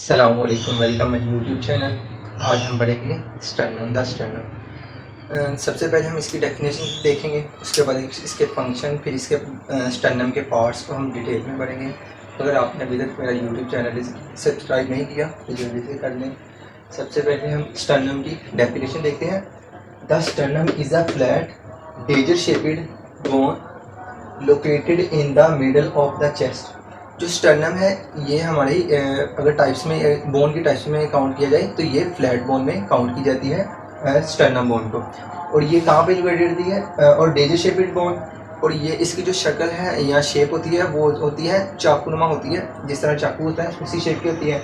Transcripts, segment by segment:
अस्सलामुअलैकुम, welcome my YouTube channel. आज हम पढ़ेंगे स्टर्नम द स्टर्नम। सबसे पहले हम इसकी डेफिनेशन देखेंगे, उसके बाद इसके फंक्शन, फिर इसके स्टर्नम के पार्ट्स को हम डिटेल में पढ़ेंगे। अगर आपने अभी तक मेरा यूट्यूब चैनल सब्सक्राइब नहीं किया तो जल्दी से कर लें। सबसे पहले हम स्टर्नम की डेफिनेशन देखते हैं। The sternum is a flat dagger shaped bone located in the middle of the chest. जो स्टर्नम है ये हमारी अगर टाइप्स में बोन की टाइप्स में काउंट किया जाए तो ये फ्लैट बोन में काउंट की जाती है स्टर्नम बोन को। और ये कहाँ पे लोकेटेड होती है और डेजर शेपेड बोन। और ये इसकी जो शक्ल है या शेप होती है वो होती है चाकूनुमा होती है, जिस तरह चाकू होता है उसी शेप की होती है।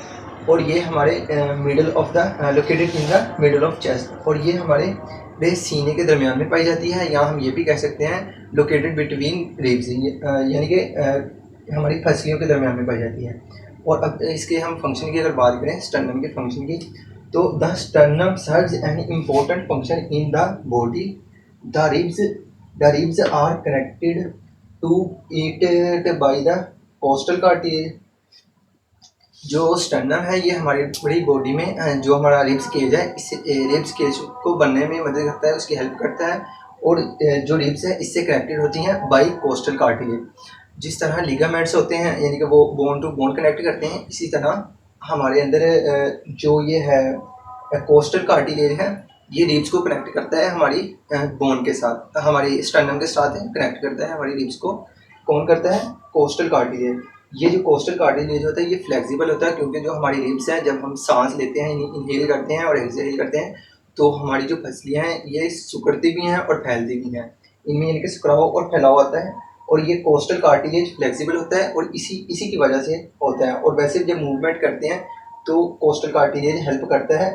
और ये हमारे middle of the located in the middle of chest, और ये हमारे सीने के दरमियान में पाई जाती है, या हम ये भी कह सकते हैं लोकेटेड बिटवीन रिब्स, यानी कि हमारी फसलियों के दरमियान में पाई जाती है। और अब इसके हम फंक्शन की अगर बात करें स्टर्नम के फंक्शन की, तो the sternum serves an important function in the body. The ribs are connected to it by the costal cartilage. जो स्टर्नम है ये हमारी पूरी बॉडी में जो हमारा रिब्स केज है, इस रिब्स केज को बनने में मदद करता है, उसकी हेल्प करता है। और जो रिब्स है इससे कनेक्टेड होती हैं बाई कोस्टल कार्टिलेज। जिस तरह लिगामेंट्स होते हैं यानी कि वो बोन टू बोन कनेक्ट करते हैं, इसी तरह हमारे अंदर जो ये है कोस्टल कार्टिलेज है, ये रिब्स को कनेक्ट करता है हमारी बोन के साथ, हमारी स्टर्नम के साथ कनेक्ट करता है हमारी रिब्स को। कौन करता है? Costal cartilage. ये जो कोस्टल कार्टिलेज होता है ये फ्लेक्सिबल होता है, क्योंकि जो हमारी रिब्स हैं जब हम सांस लेते हैं, इनहेल करते हैं और एक्सहेल करते हैं, तो हमारी जो फसलियाँ हैं ये सिकुड़ती भी हैं और फैलती भी हैं। इनमें यानी कि सिकुड़ाव और फैलाव होता है। और ये कोस्टल कार्टिलेज फ्लेक्सिबल होता है और इसी की वजह से होता है। और वैसे जब मूवमेंट करते हैं तो कोस्टल कार्टिलेज हेल्प करता है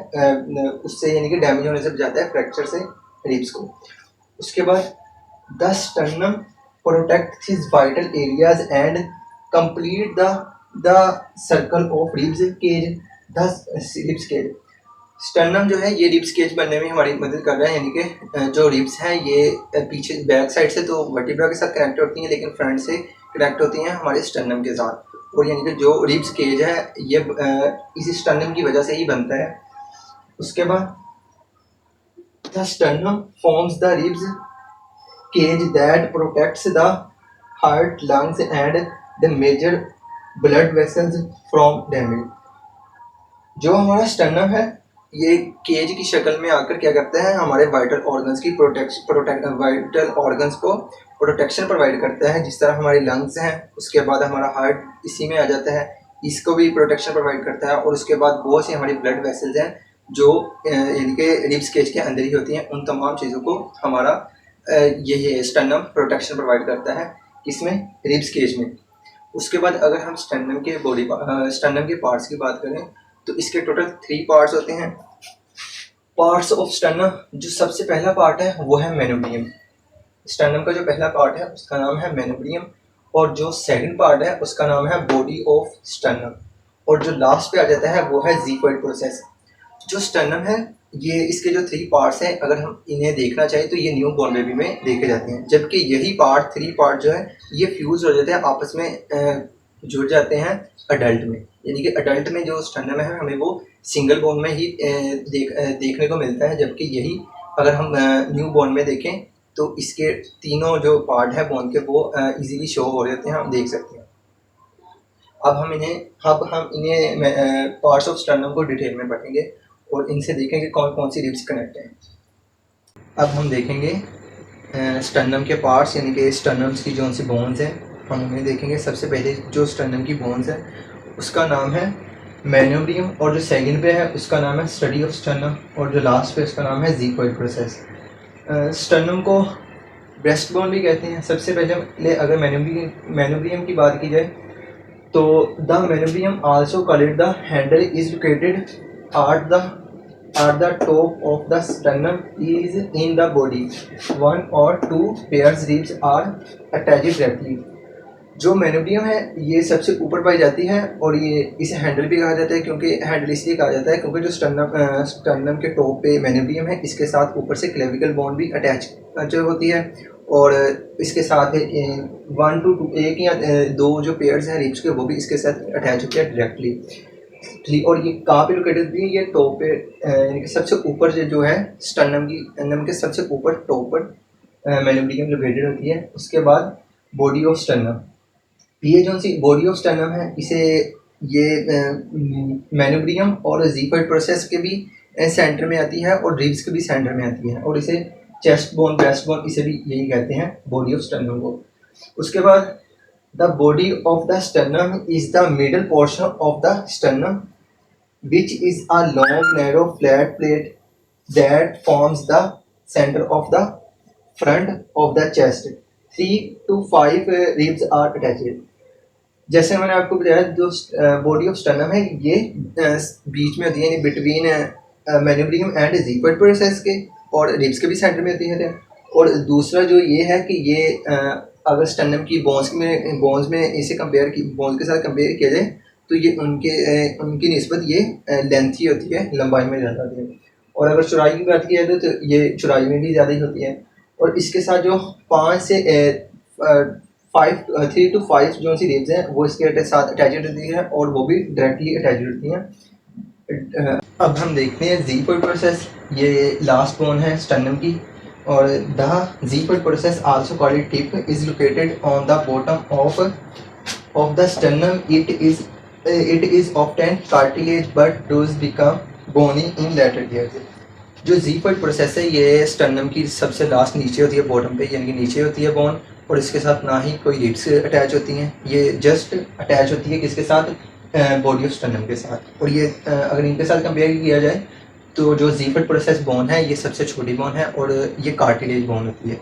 उससे, यानी कि डैमेज होने से बचाता है, फ्रैक्चर से रिब्स को। उसके बाद the sternum protect his vital areas and complete the circle of ribs cage, the ribs cage. Sternum जो है ये रिब्स केज बनने में हमारी मदद कर रहा है, यानी कि जो रिब्स हैं ये पीछे बैक साइड से तो वर्टिब्रा के साथ कनेक्ट होती हैं, लेकिन फ्रंट से कनेक्ट होती हैं हमारे स्टर्नम के साथ। और यानी कि जो रिब्स केज है ये इसी स्टर्नम की वजह से ही बनता है। उसके बाद the sternum forms the ribs cage that protects the heart, lungs and the major blood vessels from damage. जो हमारा स्टर्नम है ये केज की शक्ल में आकर क्या करता है, हमारे वाइटल ऑर्गन्स की वाइटल ऑर्गन्स को प्रोटेक्शन प्रोवाइड करता है। जिस तरह हमारी लंग्स हैं, उसके बाद हमारा हार्ट इसी में आ जाता है, इसको भी प्रोटेक्शन प्रोवाइड करता है। और उसके बाद बहुत सी हमारी ब्लड वेसल्स हैं जो यानी कि रिब्स केज के अंदर ही होती हैं। उन तमाम चीज़ों को हमारा ये स्टर्नम प्रोटेक्शन प्रोवाइड करता है, किसमें? रिब्स केज में। उसके बाद अगर हम स्टर्नम के पार्ट्स की बात करें तो इसके टोटल 3 पार्ट्स होते हैं। पार्ट्स ऑफ स्टर्नम, जो सबसे पहला पार्ट है वो है मेनोब्रियम। स्टर्नम का जो पहला पार्ट है उसका नाम है मेनोब्रियम, और जो सेकंड पार्ट है उसका नाम है बॉडी ऑफ स्टर्नम, और जो लास्ट पे आ जाता है वो है ज़िगोइड प्रोसेस। जो स्टर्नम है ये इसके जो 3 पार्ट्स हैं, अगर हम इन्हें देखना चाहें तो ये न्यू बॉर्न बेबी में देखे जाते हैं, जबकि यही 3 पार्ट जो है ये फ्यूज हो जाते हैं, आपस में जुड़ जाते हैं अडल्ट में। यानी कि अडल्ट में जो स्टर्नम है हमें वो सिंगल बोन में ही देखने को मिलता है, जबकि यही अगर हम न्यू बॉर्न में देखें तो इसके तीनों जो पार्ट है बोन के वो इजीली शो हो रहे होते हैं, हम देख सकते हैं। अब हम इन्हें पार्ट्स ऑफ स्टर्नम को डिटेल में पढ़ेंगे और इनसे देखेंगे कौन कौन सी रिब्स कनेक्ट हैं। अब हम देखेंगे स्टर्नम के पार्ट्स, यानी कि स्टर्नम्स की जो सी बोन्स हैं हम उन्हें देखेंगे। सबसे पहले जो स्टर्नम की बोन्स है उसका नाम है मेनोब्रियम, और जो सेकंड पे है उसका नाम है स्टडी ऑफ स्टर्नम, और जो लास्ट पे उसका नाम है ज़िगोइड प्रोसेस। स्टर्नम को ब्रेस्ट बोन भी कहते हैं। सबसे पहले अगर मेनोब्रियम की बात की जाए तो the manubrium also called the handle is located at the top of the sternum is in the body. 1 or 2 pairs ribs are attached directly. जो मेनोब्रियम है ये सबसे ऊपर पाई जाती है, और ये इसे हैंडल भी कहा जाता है, क्योंकि हैंडल इसलिए कहा जाता है क्योंकि जो स्टर्नम के टॉप पे मेनोब्रियम है इसके साथ ऊपर से क्लेविकल बोन भी अटैच जो होती है, और इसके साथ 1 to 2 एक या 2 जो पेयर्स हैं रिब्स के वो भी इसके साथ अटैच होते हैं डायरेक्टली। और ये कहाँ पे लोकेटेड होती है, ये टॉप पे यानी कि सबसे ऊपर जो है स्टर्नम के सबसे ऊपर टॉप पर मेनिब्रियम लोकेटेड होती है। उसके बाद बॉडी ऑफ स्टर्नम, ये जो सी बॉडी ऑफ स्टर्नम है इसे ये मेनिब्रियम और जीफर्ड प्रोसेस के भी सेंटर में आती है और रिब्स के भी सेंटर में आती है, और इसे चेस्ट बोन, ब्रेस्ट बोन, इसे भी यही कहते हैं बॉडी ऑफ स्टर्नम को। उसके बाद the body of the sternum is the middle portion of the sternum which is a long narrow flat plate that forms the center of the front of the chest. 3 to 5 ribs are attached. जैसे मैंने आपको बताया जो body of sternum है ये बीच में होती है, यानी बिटवीन मेनिब्रियम एंड जीफर्ड प्रोसेस के, और रिब्स के भी सेंटर में होती है। और दूसरा जो ये है कि ये अगर स्टर्नम की बोन्स में इसे बोन्स के साथ कंपेयर किया जाए तो ये उनकी निस्बत ये लेंथी होती है, लंबाई में ज़्यादा होती है। और अगर चौड़ाई की बात की जाए तो ये चौड़ाई में भी ज़्यादा ही होती है। और इसके साथ जो 3 to 5 जो सी रिब्स हैं वो इसके साथ अटैच होती है, और वो भी डायरेक्टली अटैच होती हैं। अब हम देखते हैं जीफर्ड प्रोसेस, ये लास्ट बोन है स्टर्नम की, और the xiphoid process also called tip is located on the bottom of the sternum. It is often cartilage but does become bony in later years. जो जीफर्ड प्रोसेस है ये sternum की सबसे last नीचे होती है, बॉटम पे, यानी कि नीचे होती है बोन, और इसके साथ ना ही कोई रिब्स अटैच होती हैं, ये जस्ट अटैच होती है किसके साथ, बॉडी ऑफ स्टर्नम के साथ। और ये अगर इनके साथ कंपेयर किया जाए तो जो जीफर्ड प्रोसेस बोन है ये सबसे छोटी बोन है और ये कार्टिलेज बोन होती है।